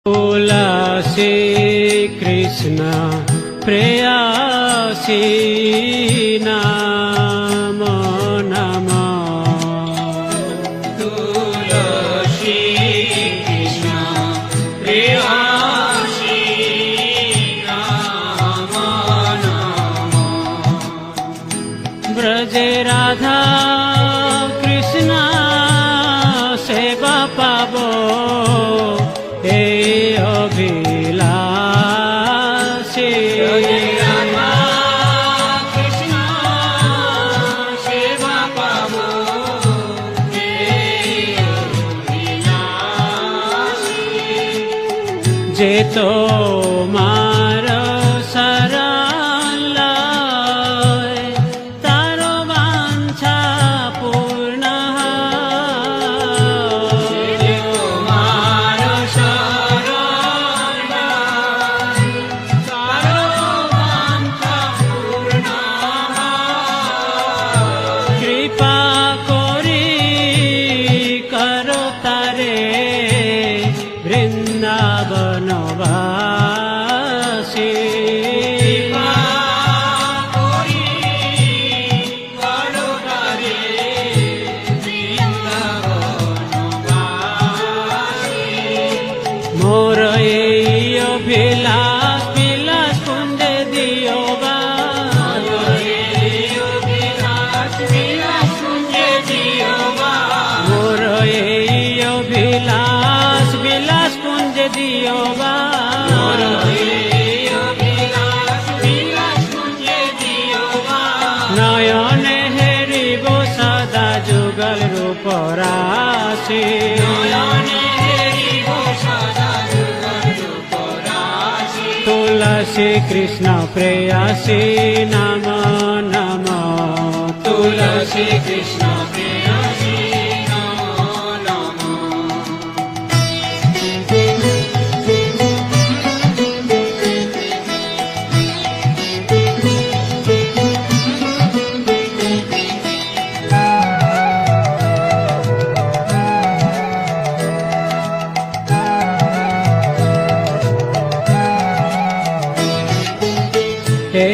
तुलसी कृष्ण प्रेयसी नाम नमः। तुलसी कृष्ण प्रेयसी नाम नमः। ब्रजे राधा कृष्ण सेवा पाबो हे अभिलाषी। राधा कृष्ण सेवा पाबो हे अभिलाषी। जे तोमार शरण लय तारो वांछा पूर्ण जे তোমার শরণ লয়, তারো বাঞ্ছা পূর্ণ হয়। कृपा करी करो तारे वृंदावनवासी। কৃপা করি করো তারে বৃন্দাবনবাসী। मोर এই অভিলাষ বিলাস কুঞ্জে দিও বা। মোর এই অভিলাষ বিলাস কুঞ্জে দিও বা। নয়নে হেরিব সদা যুগল রূপ রাশি। तुलसी कृष्ण प्रेयसी नाम नमः। तुलसी कृष्ण प्रेयसी नमो नमः। हे